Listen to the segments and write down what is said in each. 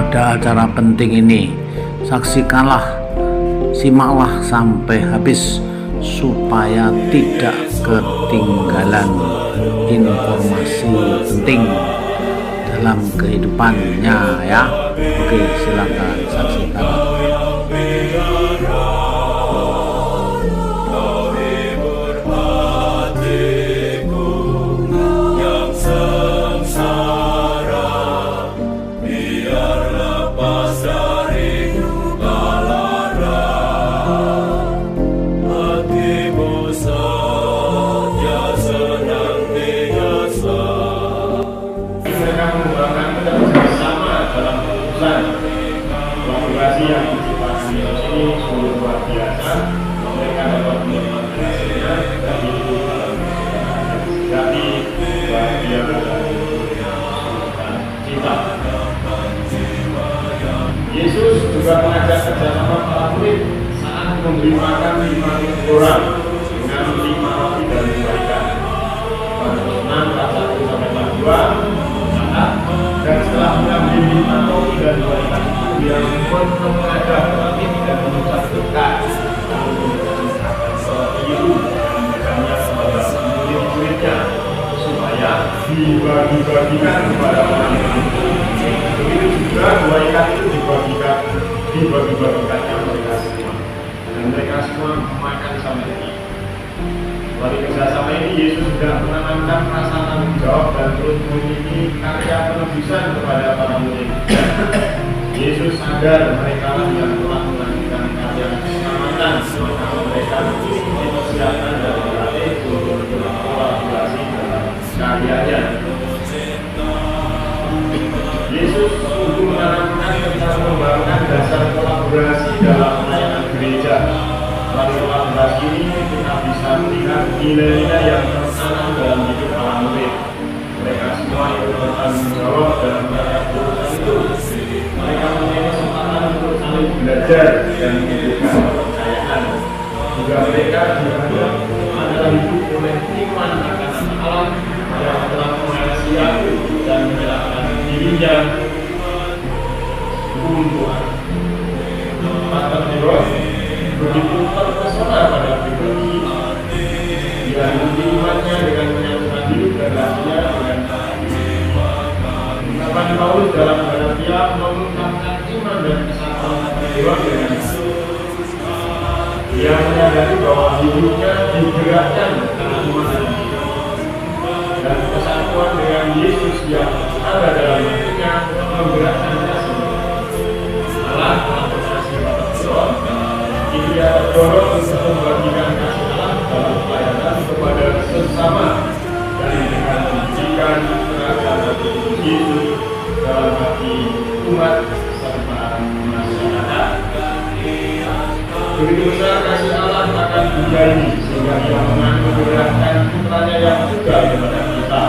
pada acara penting ini. Saksikanlah, simaklah sampai habis supaya tidak ketinggalan informasi penting dalam kehidupannya ya. Oke, silakan saksikan. Kolaborasi yang diciptakan Yesus ini sungguh luar biasa. Mereka dapat menikmatinya dari bahagia dan cinta. Yesus juga mengajak kerjasama para murid saat memberi makan 5.000 orang dengan 5 roti dan 2 ikan. Markus 6 ayat 1 sampai 2. Dan setelah mengambil 5 roti dan 2 ikan, dia pun menghadap ke langit dan mengucap berkat, lalu mengucapkan roti itu dan memberikannya kepada murid-muridnya supaya dibagi-bagikan kepada orang-orang. Begitu juga 2 ikan itu dibagi-bagikannya mereka semua, dan mereka semua makan sampai ini. Melalui kerjasama ini, Yesus juga menanamkan rasa tanggung jawab dan terus memiliki karya penebusan kepada para murid. Yesus sadar mereka yang telah melanjutkan karya keselamatan, maka mereka memiliki persiapan dan berlatih untuk berkolaborasi dalam karyanya. Yesus sungguh menanamkan tentang membangun dasar kolaborasi dalam pelayanan gereja. Melalui kolaborasi ini kita bisa melihat nilai-nilai yang tertanam dalam hidup para murid. Mereka semua yang bertanggung jawab dalam karya perusahaan itu. Mereka mempunyai kesempatan untuk saling belajar dan menumbuhkan kepercayaan. Juga mereka adalah hidup oleh iman akan Allah yang telah mengasihi aku dan menyerahkan dirinya untuk Pastor Deros begitu terpesona pada pribadi. Dia menguji imannya dengan menyatukan hidup dan hatinya dengan ucapan Paulus dalam Galatia mengungkapkan iman dan kesatuan Dewa dengan dia menyadari bahwa hidupnya digerakkan karena iman dan kesatuan dengan Yesus yang ada dalam hatinya menggerakkan kasih Allah mengapresiasi Bapak Dewa. Dia terdorong untuk membagikan kasih Allah dalam pelayanan kepada sesama dan dengan memberikan kerajaan Yesus dalam hati umat serta masyarakat. Begitu besar kasih Allah akan dunia ini sehingga Dia menganugerahkan putranya yang juga kepada kita.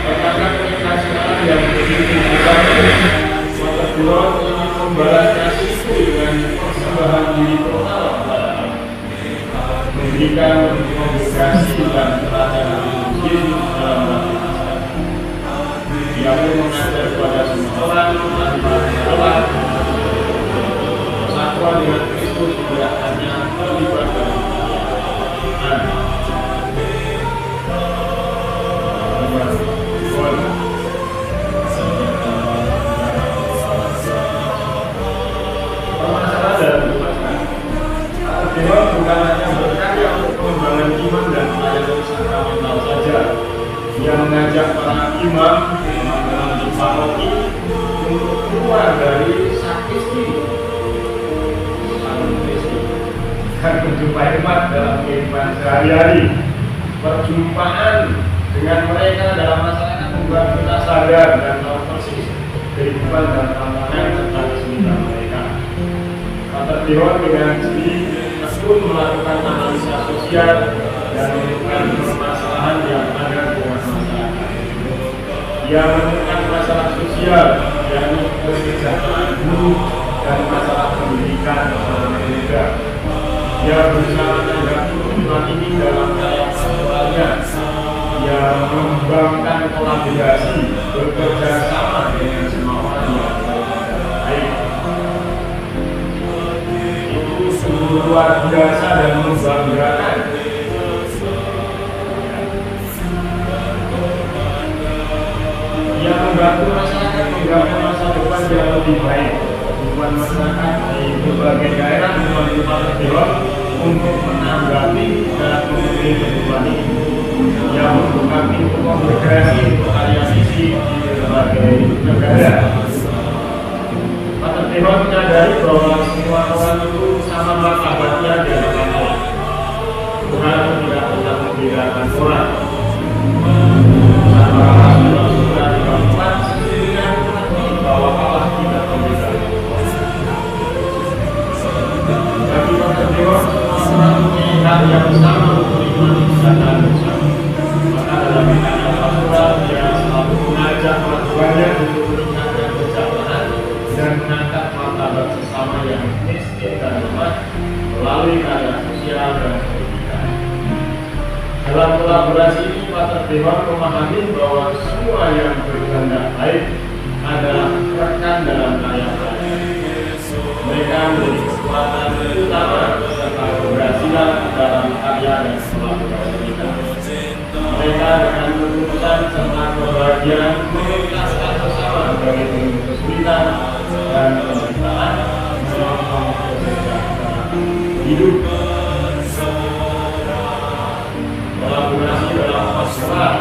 Katakan dengan kasih Allah yang begitu besar, maka Tuhan ingin membalas kasih itu dengan persembahan diri total kepada Allah, memberikan kongregasi dan kerajaan Yesus dalam hati masyarakat. Dia pun mengajar kepada semua orang Allah persatuan dengan Kristus tidak hanya terlibat dalam Dewa bukan hanya berkarya untuk pengembangan iman dan pelayanan sakramental saja. Dia mengajak para imam dalam paroki untuk keluar dari sakristi dan menjumpai umat dalam kehidupan sehari-hari. Perjumpaan dengan mereka dalam masyarakat membuat kita sadar dan tahu persis kehidupan dan tantangan serta kesulitan mereka. Pastor Dewa dengan sendiri pun melakukan analisa sosial dan menemukan permasalahan yang ada di masyarakat. Dia menemukan masalah sosial, yakni kesejahteraan buruh dan masalah pendidikan anak muda. Dia berusaha menanggapi kebutuhan ini dalam karya pastoralnya. yang mengembangkan kolaborasi bekerja sama dengan semua orang yang baik. Itu sungguh luar biasa dan membanggakan. Yang membantu masyarakat menggapai masa depan yang lebih baik. Dukungan masyarakat di berbagai daerah melalui Pak Dewan untuk menanggapi dan memenuhi kebutuhan ini, yang membuka pintu komunikasi untuk karya sisi di berbagai negara. Pak Dewan menyadari bahwa semua orang itu sama martabatnya di hadapan Allah. Tuhan tidak pernah membedakan orang. Bahwa Allah tidak membedakan. Bagi Pak Dewan, semua mempunyai hak yang sama untuk dimanusiakan bersama. Maka dalam karya Al-Quran dia selalu mengajak pelakuannya untuk meningkatkan kesejahteraan dan mengangkat martabat sesama yang miskin dan lemah melalui karya sosial dan pendidikan. Dalam kolaborasi ini, Pak Dewan memahami bahwa semua yang berkehendak baik adalah rekan dalam karya-karya. Mereka menjadi kekuatan utama serta keberhasilan dalam karya dan kolaborasi kita. Mereka dengan ketulusan serta kebahagiaan menuntaskan bersama dari penuh kesulitan dan penderitaan, menolong kesejahteraan hidup. Kolaborasi dalam masalah.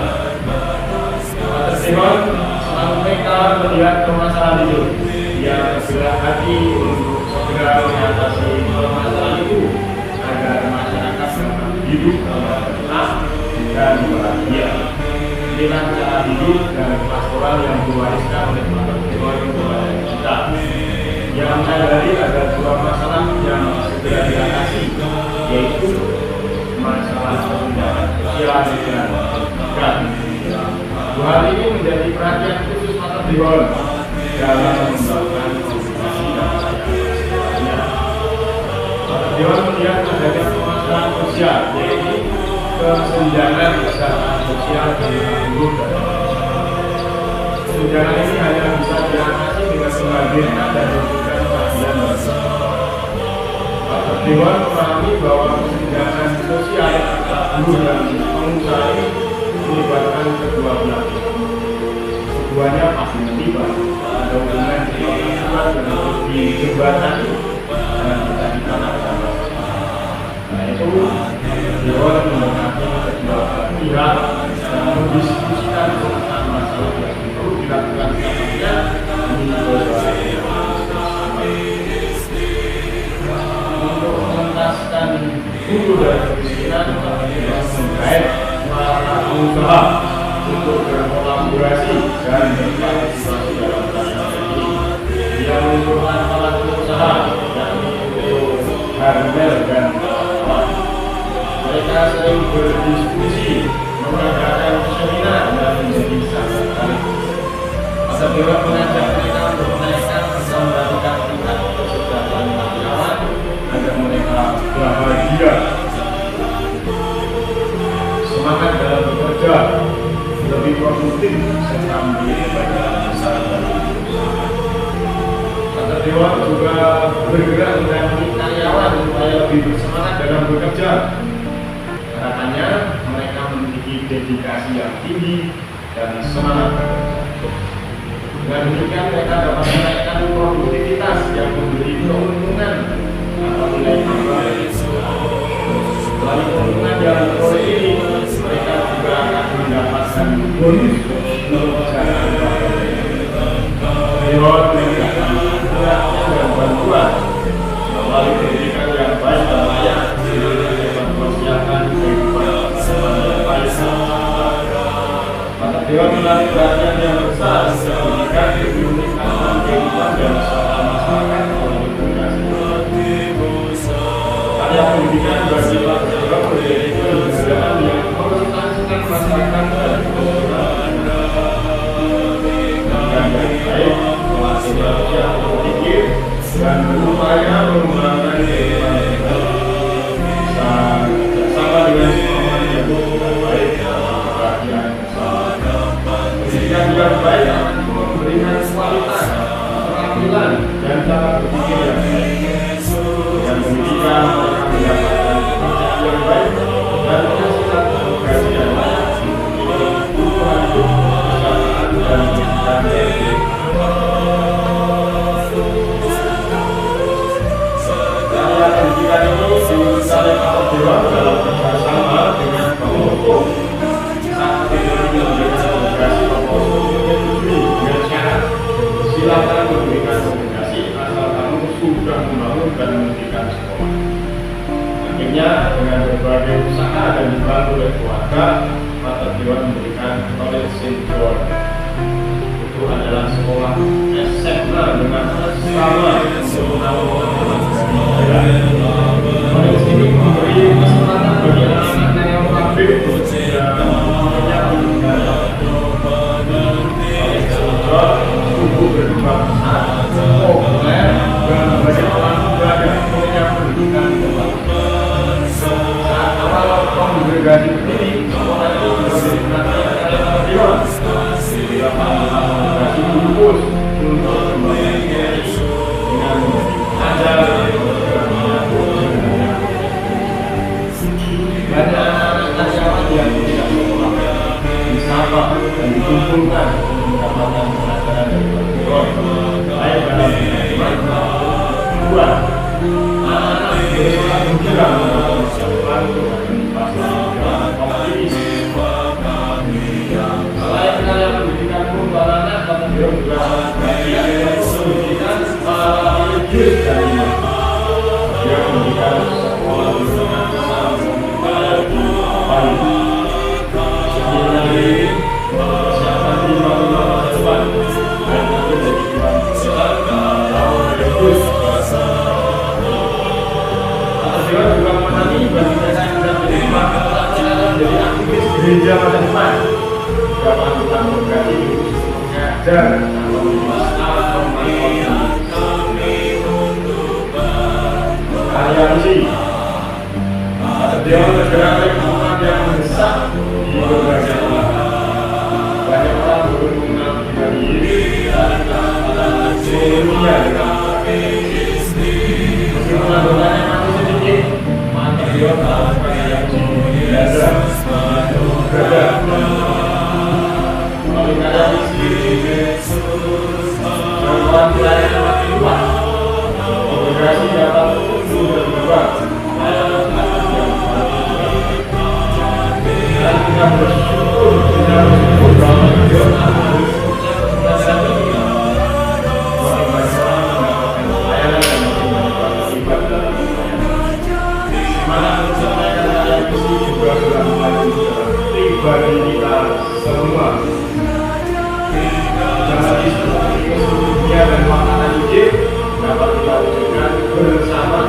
Pak Dewan selalu mereka melihat permasalahan hidup. Dia bergerak hati untuk segera mengatasi permasalahan itu agar masyarakat dapat hidup tenang dan bahagia. Inilah cara hidup dan pastoral yang diwariskan oleh Pak Dewan kepada kita. Yang menyadari ada dua masalah yang segera diatasi, yaitu masalah kesenjangan sosial dan pendidikan. Dua hal ini menjadi perhatian khusus Pak Dewan dalam membangun komunikasi dan lainnya. Pak Dewan melihat adanya permasalahan sosial, yaitu kesenjangan kesejahteraan sosial antara buruh dan pekerja. Kesenjangan ini hanya bisa diatasi dengan menghadirkan dan memberikan keadilan bagi Pak Dewan memahami bahwa kesenjangan sosial antara buruh dan pengusaha ini melibatkan kedua belah pihak. Keduanya pasti terlibat. Ada hubungan keluarga dan dijembatani dan kita ditanamkan. Karena itu, Dewan mendekati kedua pihak dan mendiskusikan tentang masalah yang perlu dilakukan selanjutnya di berbagai untuk mengentaskan buruh dan kemiskinan. Dewan menggait para pengusaha untuk berkolaborasi dan berpartisipasi dalam karya ini. Dia mengumpulkan para pengusaha yaitu Harmel dan kawan. Mereka sering berdiskusi, mengadakan seminar dan menjadi sahabat. Pak Dewan mengajak mereka untuk menaikkan serta memperhatikan tingkat kesejahteraan karyawan agar mereka bahagia, semangat dalam bekerja, lebih produktif serta menjadi bagian besar dari hidup. Pak Dewan juga bergerak mendampingi karyawan supaya lebih bersemangat dalam bekerja. Harapannya mereka memiliki dedikasi yang tinggi dan semangat bekerja. Dengan demikian mereka dapat menaikkan produktivitas yang memberi keuntungan atau nilai tambah. Melalui keuntungan yang diperoleh ini, mereka juga akan mendapatkan bonus pekerjaan Dewan meningkatkan keberhasilan dan bantuan melalui pendidikan yang baik dan layak, dapat mempersiapkan kehidupan yang baik. Pak Dewan menarik perhatian yang besar untuk pendidikan demi meningkatkan kehidupan dan usaha masyarakat melalui komunikasi. Karya pendidikan bagi Pak Dewan menjadi kelembagaan yang merepresentasikan masyarakat dan kehidupan yang baik, melatih manusia berpikir dan berupaya mengembangkan kehidupan kita. Sama dengan semua yang baik dan bahagia. cara berpikir yang baik. Dengan demikian mereka mendapatkan pekerjaan yang baik dan menghasilkan gaji yang layak untuk kebutuhan hidup, kesejahteraan dan pendidikan yang baik. Karya pendidikan ini diusahakan para dewa dalam kerjasama dengan Komodo. Saat teknologi memberikan rekomendasi Komodo menyetujui dengan syarat silakan memberikan rekomendasi asal kamu sudah membangun dan mendirikan sekolah. Akhirnya dengan berbagai usaha dan dibantu oleh keluarga, Pater Dewa memberikan College Saint John. Itu adalah sekolah SMA dengan sama untuk menampung College ini memberi kesempatan bagi anak-anak yang pabrik untuk punya pendidikan. College Saint John tumbuh berkembang pesat, populer dan banyak orang muda yang punya pendidikan berbasis. Saat awal kongregasi berdiri, sekolah itu sudah dinikmati oleh Pater Dewa. Beberapa kongregasi fokus untuk kembali dengan mengajar banyak anak karyawan yang tidak sekolah disapa dan dikumpulkan untuk mendapatkan pelajaran dari Pater Dewa, baik dalam bidang dua anak bersekolah menjelang mendapat untuk pasangan optimis. Selain karya pendidikan guru para anak, Pater Dewa juga bagian dari pendidikan religius dan iman. Dia mendirikan sekolah dengan besar seminari persiapan 5 masa depan dan itu menjadi tujuan besar tahun religius. Pater Dewa juga memahami bagi mereka yang sudah menerima keterangan menjadi aktivis gereja masa depan. Dapat kita mengkaji mengajar atau memasang karya misi. Pater Dewa bergerak dari hubungan yang mendesak di berbagai tempat. Banyak orang belum mengenal pribadi Yesus dan seluruh dunia dengan meskipun anggotanya masih sedikit, Pater Dewa melakukan karya misi berada melalui karya misi jangkauan wilayah yang makin luas. Kongregasi dapat tumbuh dan berkembang dan kita bersyukur bahwa Dewa pelajaran ini orang banyak orang mendapatkan pelayanan dan makin terlibat dalam pelayanan. Dimana menyelesaikan karya misi juga sudah menjadi pribadi kita semua. Jadi seperti keseluruhannya dan makanan Injil dapat kita wujudkan bersama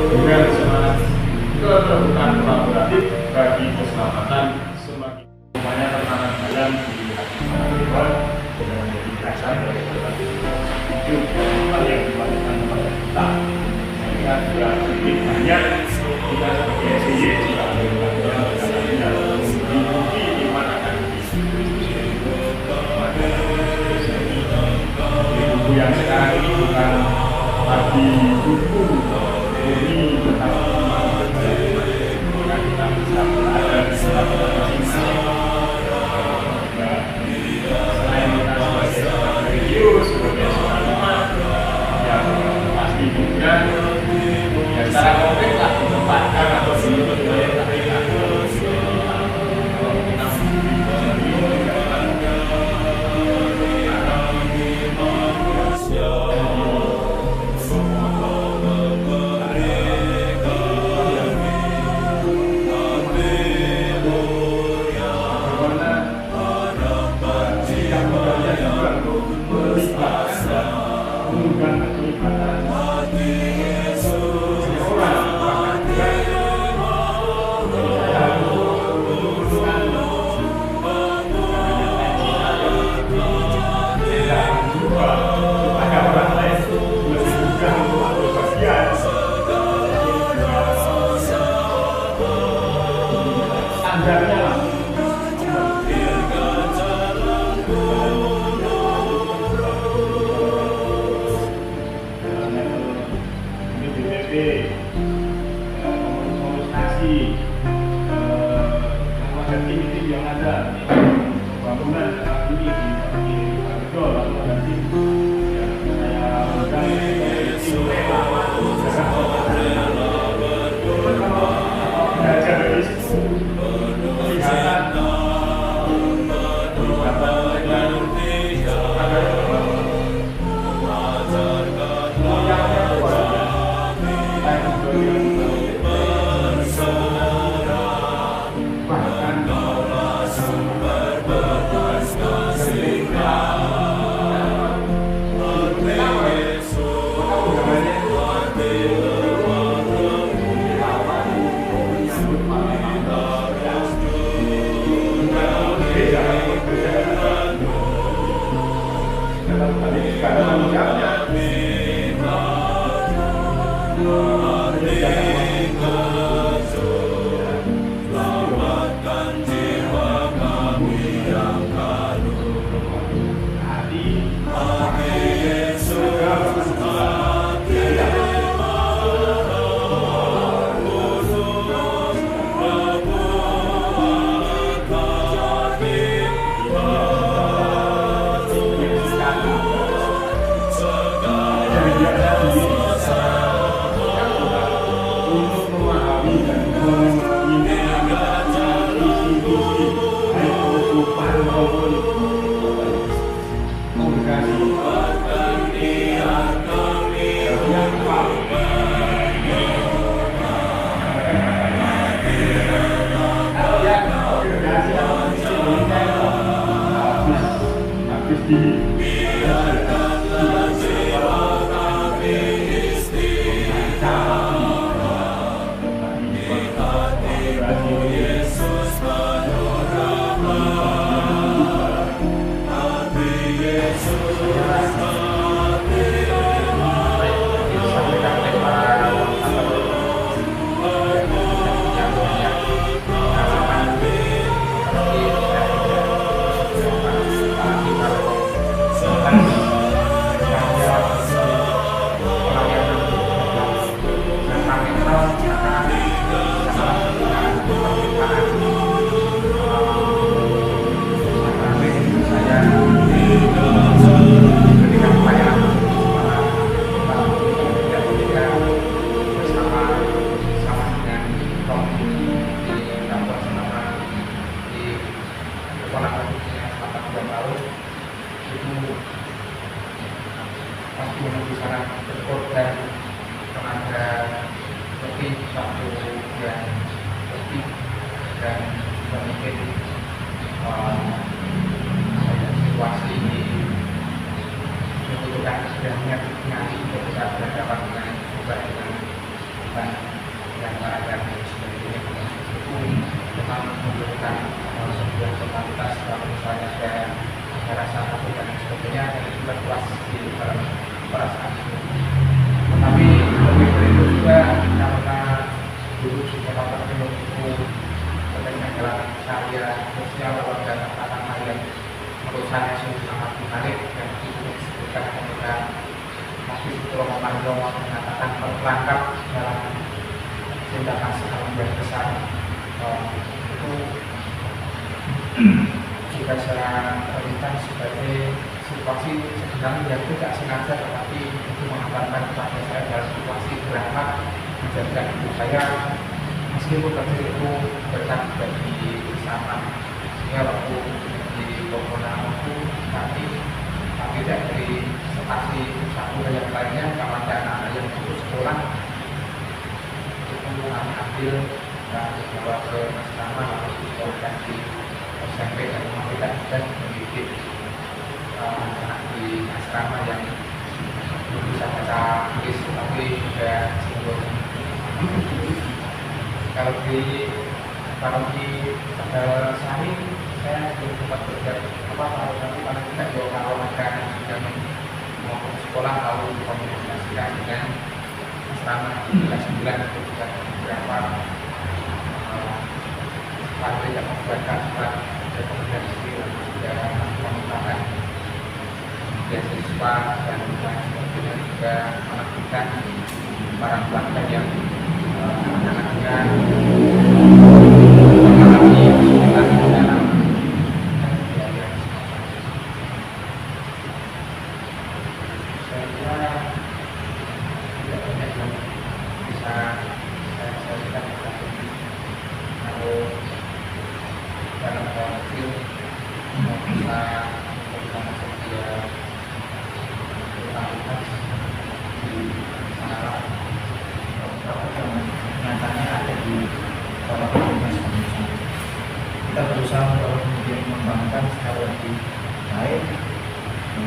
dengan semangat keterbukaan kolaboratif bagi keselamatan semakin banyak tantangan jalan di hati Pater Dewa dan menjadi dasar dari berbagai hidup hal yang dilakukan kepada kita. Sehingga juga sedikit banyak kita sebagai SY juga ada bagian dalam mengikuti iman akan buku yang sekarang ini bukan lagi buku murni tentang iman, karena kita bisa belajar dari masing-masing. Selain kita sebagai orang religius, sebagai seorang iman, yang pasti juga ya secara konkret lah ditempatkan atau dihidup oleh kita. Kalau kita ini di Barito lalu nanti ya saya undang kalau belajar dari situ kelihatan jika saya terlihat sebagai situasi sebenarnya yang tidak sengaja tetapi itu mengantarkan kepada saya dalam situasi drama menjaga hidup saya meskipun kecil itu berkat bagi sama sehingga waktu di Komponen itu tapi dari stasi satu ke yang lainnya kalau ada anak yang putus sekolah itu kami ambil dan dibawa ke asrama lalu disekolahkan di SMP dan memang tidak dan mendidik anak di asrama yang belum bisa baca tulis tapi juga simbol. Kalau di sehari saya belum sempat belajar kalau nanti paling tidak juga kalau mereka sudah mau ke sekolah lalu dikomunikasikan dengan asrama kelas 9 itu juga beberapa partai yang membuatkan surat rekomendasi dan memintakan beasiswa dan sebagainya juga menemukan para keluarga yang anaknya mengalami kesulitan dalam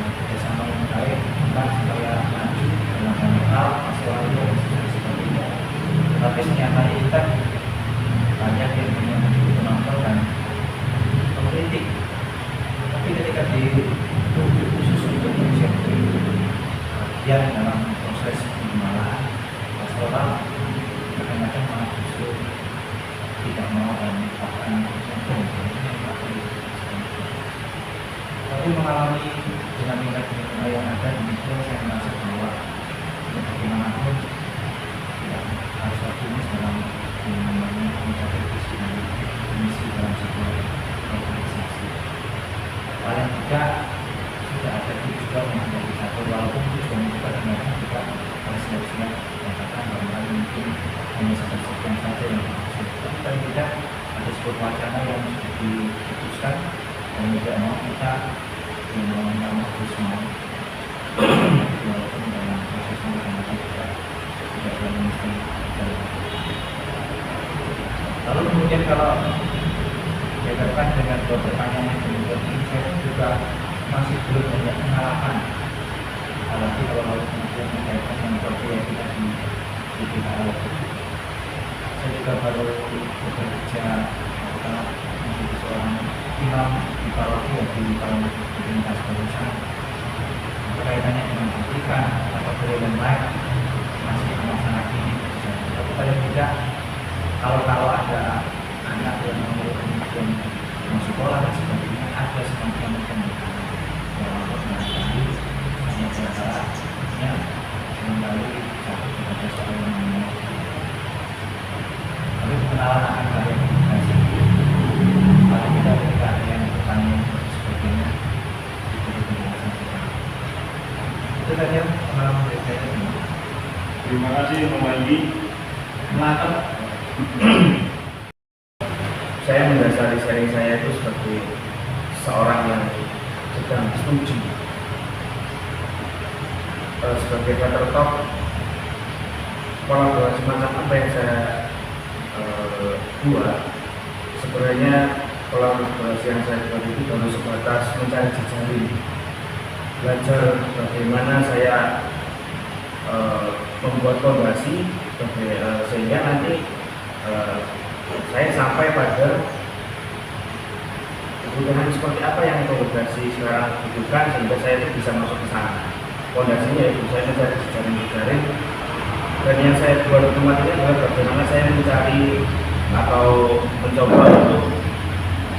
kerjasama yang baik tentang supaya maju dalam banyak hal masalah yang sebagainya. Tapi ternyata kita banyak yang punya penonton dan pengkritik. Tapi ketika dituntut khusus untuk menjadi bagian dalam proses pengembangan pastoral, kadang-kadang malah justru tidak mau dan bahkan tapi mengalami dinamika yang ada di situ, saya merasa bahwa bagaimanapun tidak harus optimis dalam mencapai visi dan misi dalam sebuah organisasi. Paling tidak sudah ada tujuan yang sudah dicapai, walaupun tujuan itu kadang-kadang kita harus siap-siap katakan bahwa mungkin hanya sekian saja yang dimaksud. Tapi paling tidak ada sebuah wacana yang sudah diputuskan dan tidak mau kita yang mau terus mau walaupun dalam proses pengembangan tidak berani mesti jalan. Lalu kemudian kalau dihadapkan dengan dua pertanyaan yang demikian ini, saya juga masih belum banyak pengalaman. Apalagi kalau kemudian dikaitkan dengan profil yang kita di PKL. Saya juga baru bekerja menjadi seorang imam di paroki di komunitas barusan. Kaitannya dengan pendidikan atau hal yang lain masih sangat ini. Tapi paling tidak kalau ada anak yang mau kemudian mau sekolah dan sebagainya, ada semacam pembukaan walaupun barangkali hanya cara-caranya kembali satu kepada soal yang namanya. Tapi pengenalan akan kalian komunikasi paling tidak ketika ada yang bertanya sebagainya itu penjelasan kita. Itu saja pengalaman dari saya. Terima kasih Mama Indi. Melakukan saya mendasari sharing saya itu seperti seorang yang sedang studi sebagai Fathertalk. Kolaborasi macam apa yang saya buat, sebenarnya kolaborasi yang saya buat itu baru sebatas mencari jejaring, belajar bagaimana saya membuat fondasi sehingga nanti saya sampai pada kebutuhan seperti apa yang kolaborasi sekarang butuhkan sehingga saya itu bisa masuk ke sana. Fondasinya itu saya mencari jejaring, dan yang saya buat tempat ini adalah bagaimana saya mencari atau mencoba untuk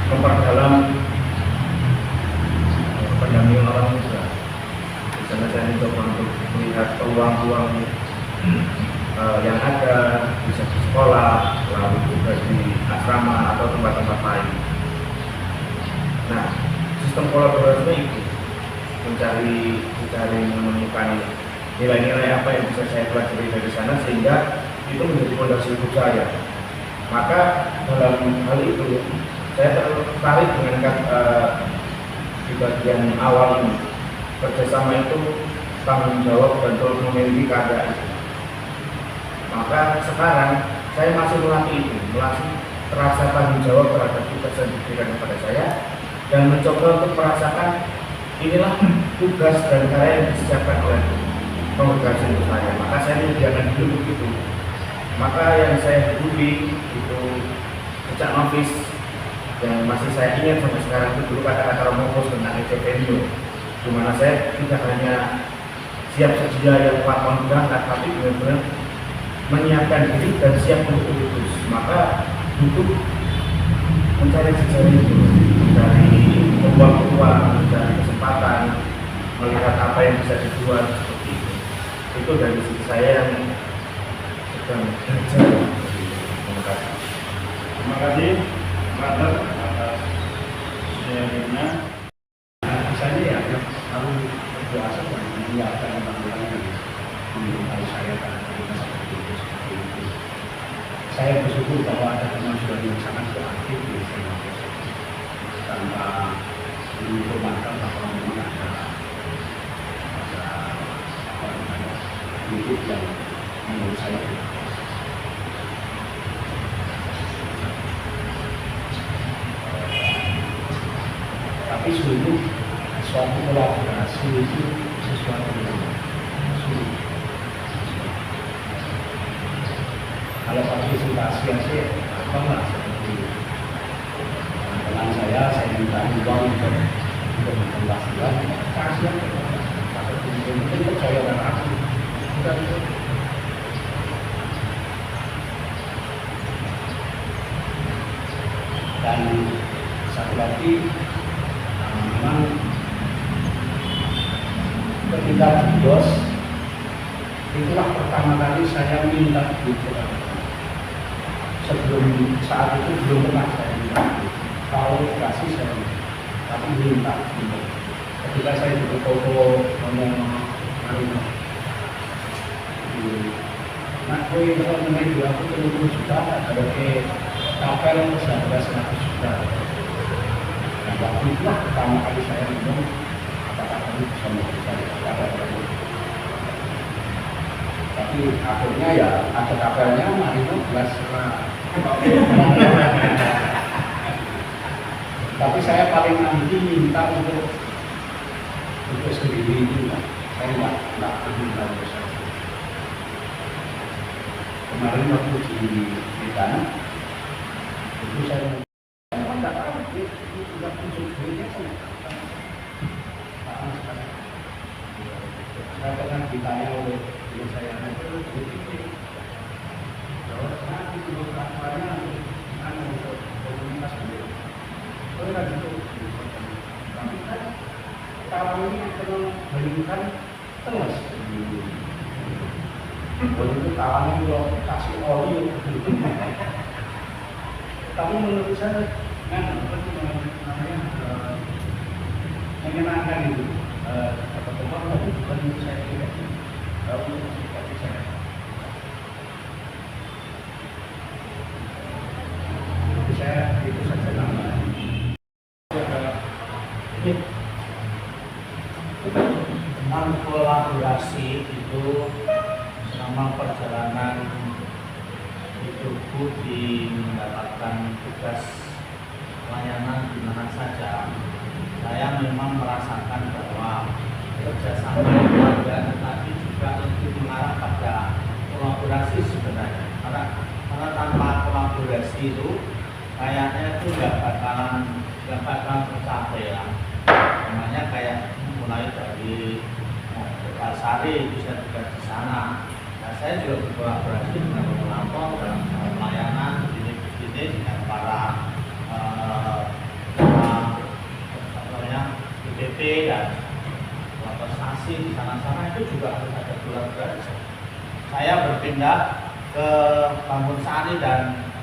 memperdalam pendampingan orang muda. Misalnya saya mencoba untuk melihat peluang-peluang yang ada, bisa di sekolah, lalu juga di asrama atau tempat-tempat lain. Nah, sistem kolaborasinya itu mencari menemukan nilai-nilai apa yang bisa saya pelajari dari sana sehingga itu menjadi fondasi hidup saya. Maka dalam hal itu saya tertarik dengan di bagian awal ini, kerjasama itu tanggung jawab dan terus memiliki keadaan. Maka sekarang saya masih melatih itu, melatih terasa tanggung jawab terhadap tugas yang diberikan kepada saya dan mencoba untuk merasakan inilah tugas dan karya yang disiapkan oleh kongregasi untuk saya. Maka saya menyediakan dulu begitu. Maka yang saya hidupi itu sejak novis yang masih saya ingat sampai sekarang itu dulu kata-kata Romo Paulus tentang Evangelio, di mana saya tidak hanya siap sedia yang 4 tahun berangkat, tapi benar-benar menyiapkan diri dan siap untuk lulus. Maka butuh mencari jejaring itu, mencari peluang-peluang, mencari kesempatan, melihat apa yang bisa dibuat seperti itu. Itu dari sisi saya yang sedang belajar. Terima kasih. Terima kasih Brother atas sharingnya. Misalnya ya, kamu berpuasa dan menyiapkan orang-orang yang mengenai saya karena kita seperti itu. Saya bersyukur bahwa ada teman sudah yang sangat proaktif di sana tanpa menginformasikan bahwa memang ada hidup yang menurut saya tapi sungguh suatu kolaborasi itu sesuatu yang sulit. Kalau partisipasi aja, apa lah seperti teman saya minta uang untuk pembahasan, kasih tapi mungkin percaya dan aku bukan itu. Dan satu lagi, memang ketika di BOS, itulah pertama kali saya minta duit. Sebelum saat itu belum pernah saya minta. Kalau dikasih saya minta, tapi minta. Ketika saya di toko ngomong nah, gue kalau mengenai dua aku 30 juta, ada ke kapel 100 juta. Nah, waktu itulah pertama kali saya ngomong, apakah kamu bisa memberikan kepada saya. Tapi akhirnya ya ada kapelnya, mari belas. Tapi saya paling nanti minta untuk sendiri itu, saya nggak minta besar. Kemarin waktu di Medan, itu saya nggak tahu, nggak muncul duitnya saya. Saya pernah ditanya oleh saya terus nanti dulu kamarnya untuk komunitas beliau. Saya nggak gitu. Tapi kan kalau ini kalau bayangkan terus. Kalau itu kawannya kalau kasih oli. Tapi menurut saya namanya menyenangkan itu. Teman-teman tapi bukan untuk saya pribadi. Kalau untuk pribadi saya. Itu saja namanya. Teman kolaborasi itu selama perjalanan hidupku di mendapatkan tugas pelayanan di mana saja, saya memang merasakan bahwa kerjasama itu ada, tetapi juga untuk mengarah pada kolaborasi sebenarnya. Karena tanpa kolaborasi itu kayaknya itu nggak bakalan tercapai ya. Namanya kayak mulai dari Sari itu saya juga di sana. Nah, saya juga berkolaborasi dengan Lampung dalam pelayanan begini dengan para IPP dan stasi di sana itu juga harus ada kolaborasi. Saya berpindah ke Bangun Sari dan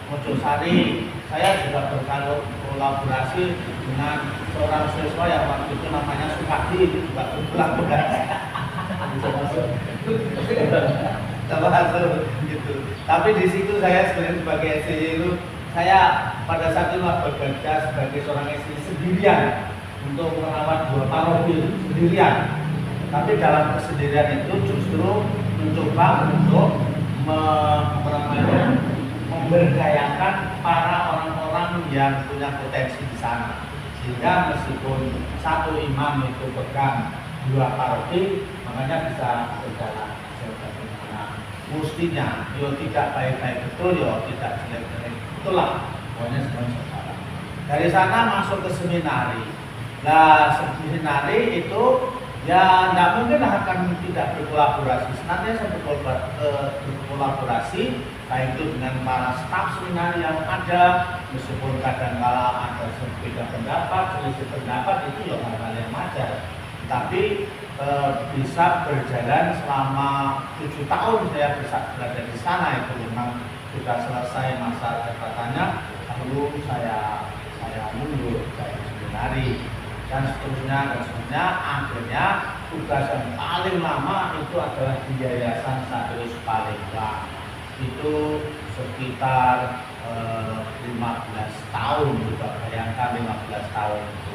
Mojosari, saya juga berkolaborasi dengan seorang siswa yang waktu itu namanya Sukadi, itu juga berkolaborasi. Coba masuk gitu. Tapi di situ saya sebenarnya sebagai SCY itu, saya pada saat itu bekerja sebagai seorang SCY sendirian untuk merawat 2 paroki sendirian. Tapi dalam kesendirian itu justru mencoba untuk memberdayakan para orang-orang yang punya potensi di sana. Sehingga meskipun satu imam itu pegang 2 paroki, makanya bisa berjalan sebagaimana mestinya. Yo tidak baik-baik betul, yo tidak jelek-jelek betullah. Pokoknya semuanya setara. Dari sana masuk ke seminari. Nah, seminari itu ya tidak mungkin akan tidak berkolaborasi. Senantiasa berkolaborasi, baik itu dengan para staf seminari yang ada, meskipun kadang-kala ada berbeda pendapat, selisih pendapat, itu ya hal-hal yang wajar. Tapi bisa berjalan selama 7 tahun saya bisa berada di sana. Itu memang sudah selesai masa jabatannya, lalu saya mundur dari seminari dan seterusnya. Akhirnya tugas yang paling lama itu adalah di Yayasan Sadeus Palembang. Itu sekitar 15 tahun, juga bayangkan 15 tahun itu.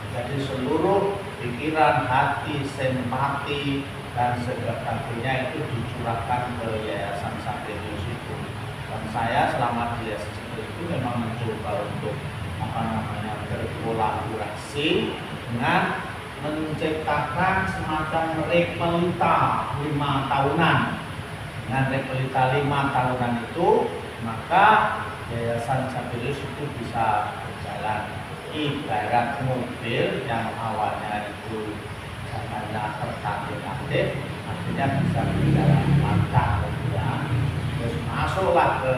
Jadi seluruh pikiran, hati, simpati dan sebagainya itu dicurahkan ke Yayasan Sadeus itu. Dan saya selama di Yayasan itu memang mencoba untuk berkolaborasi dengan menciptakan semacam repelita 5 tahunan. Dengan repelita 5 tahunan itu, maka Yayasan Sabilus itu bisa berjalan. Ibarat mobil yang awalnya itu jalannya tertatih-tatih, akhirnya bisa berjalan lancar ya. Terus masuklah ke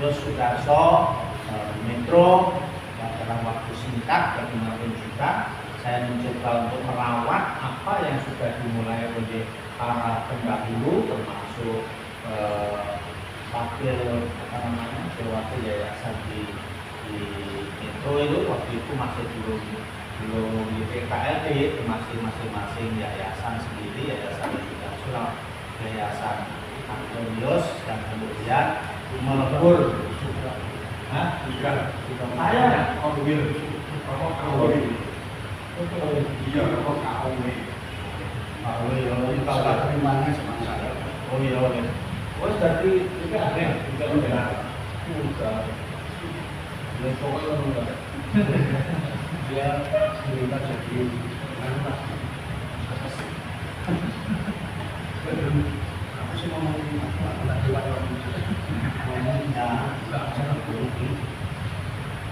Yos Sudarso Metro, dan dalam waktu singkat bagaimanapun juga saya mencoba untuk merawat apa yang sudah dimulai oleh para pendahulu, termasuk wakil wakil yayasan di Metro itu waktu itu masih belum di PKLB, itu masing-masing yayasan sendiri, yayasan Sudarso, yayasan Antonius, dan kemudian melebur.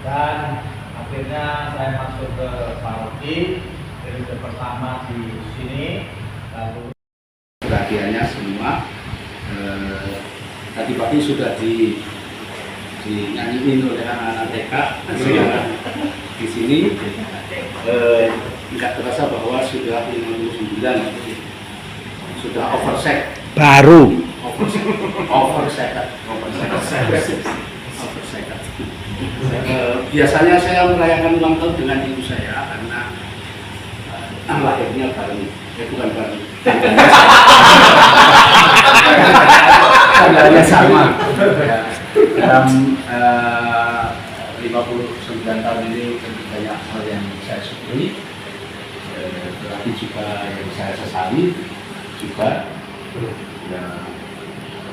Saya dan akhirnya saya masuk ke paroki periode pertama di sini, lalu perhatiannya semua. Tadi pagi sudah dinyanyiin oleh anak-anak TK di sini. Tidak terasa bahwa sudah 59, sudah overset. Baru. Overset. Biasanya saya merayakan ulang tahun dengan ibu saya karena lahirnya bareng, bukan bareng. Tanggalnya sama. Dalam 59 tahun ini tentu banyak hal yang saya syukuri, tetapi juga yang saya sesali juga. Ya,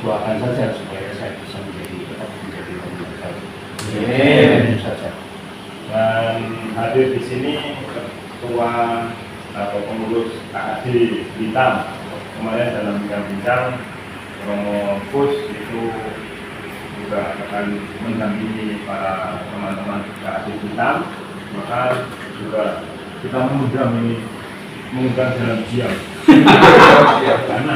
doakan saja supaya saya bisa tetap menjadi pembimbing. Itu saja. Dan hadir di sini ketua atau pengurus KAD Blitam kemarin dalam bincang-bincang Romo Pus itu juga akan mendampingi para teman-teman KAD Blitam, maka juga kita mengundang dalam diam. Karena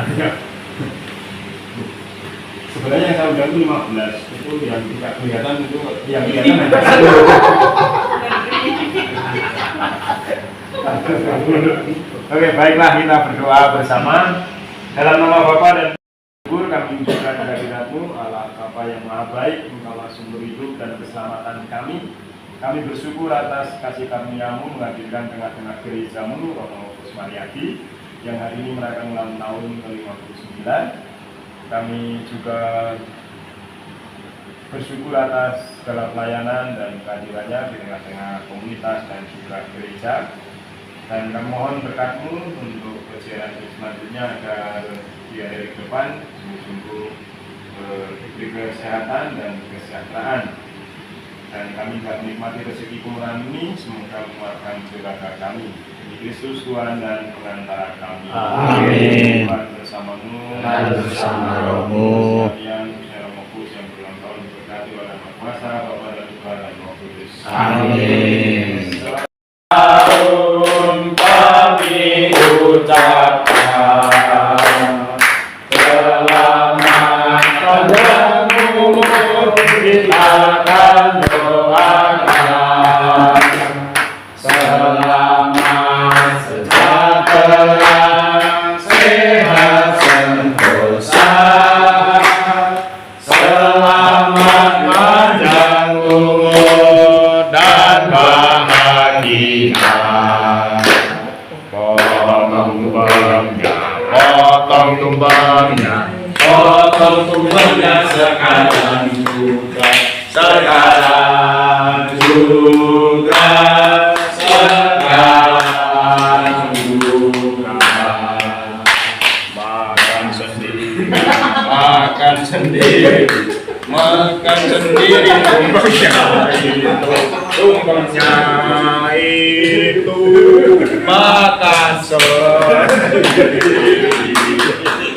sebenarnya yang saya undang itu 15, itu yang tidak kelihatan itu yang kelihatan hanya Oke, baiklah kita berdoa bersama. Dalam nama Bapa dan Ibu, kami mengucapkan kehadiratmu Allah Bapa yang Maha Baik, Engkaulah sumber hidup dan keselamatan kami. Kami bersyukur atas kasih karunia-Mu menghadirkan tengah-tengah gereja-Mu Romo Pus Mariadi yang hari ini merayakan ulang tahun ke-59. Kami juga bersyukur atas segala pelayanan dan kehadirannya di tengah-tengah komunitas dan juga gereja. Dan kami mohon berkat-Mu untuk kejalan selanjutnya agar di hari ke depan sungguh-sungguh diberi kesehatan dan kesejahteraan. Dan kami dapat menikmati rezeki kumpulan ini, semoga menguatkan keluarga kami. Demi Kristus Tuhan dan pengantara kami. Amin. Tuhan bersama-Mu. Dan bersama Romo. Yang Romo Pus yang berulang tahun diberkati oleh Maha Kuasa, Bapa dan Tuhan dan Roh Kudus. Amin. Kami ucapkan selamat padamu, kita akan doakan selamat sejahtera, sehat sentosa, selamat panjang umur dan bahagia. Potong tumbangnya sekarang juga, sekarang juga, sekarang juga. Makan sendiri, makan sendiri, makan sendiri tumpengnya itu makan sendiri.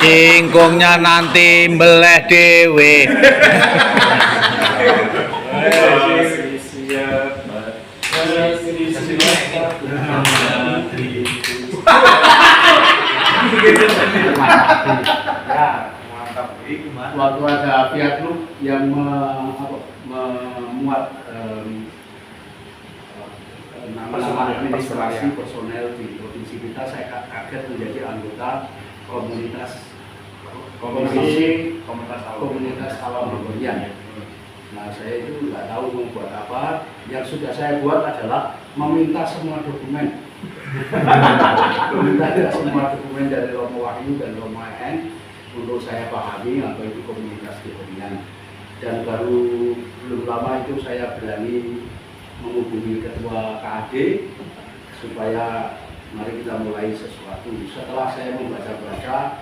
Kingkungnya nanti beleh dewe. Waktu ada pihak grup yang memuat nama administrasi personel di provinsi kita, saya kaget menjadi anggota komunitas awam Begoyan. Nah, saya itu nggak tahu mau buat apa. Yang sudah saya buat adalah meminta semua dokumen. Meminta semua dokumen dari Romo Wahyu dan Romo EN untuk saya pahami apa itu komunitas Begoyan. Dan baru belum lama itu saya berani menghubungi ketua KAD supaya mari kita mulai sesuatu. Setelah saya membaca-baca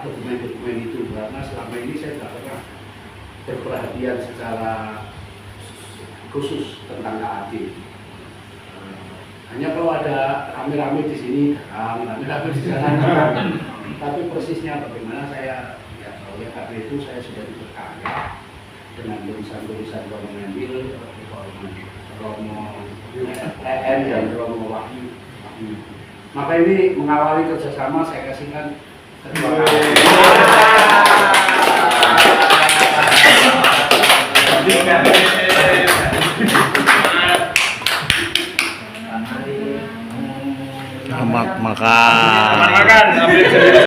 dokumen-dokumen itu, karena selama ini saya tidak pernah berperhatian secara khusus tentang KAD. Hanya kalau ada rame-rame di sini, rame-rame di sana, tapi persisnya bagaimana saya oleh karena itu saya sudah diperkaya dengan tulisan-tulisan Romo Menbil, Romo EN dan Romo Wahyu. Maka ini mengawali kerjasama saya kasihkan ketua Makan. Makan.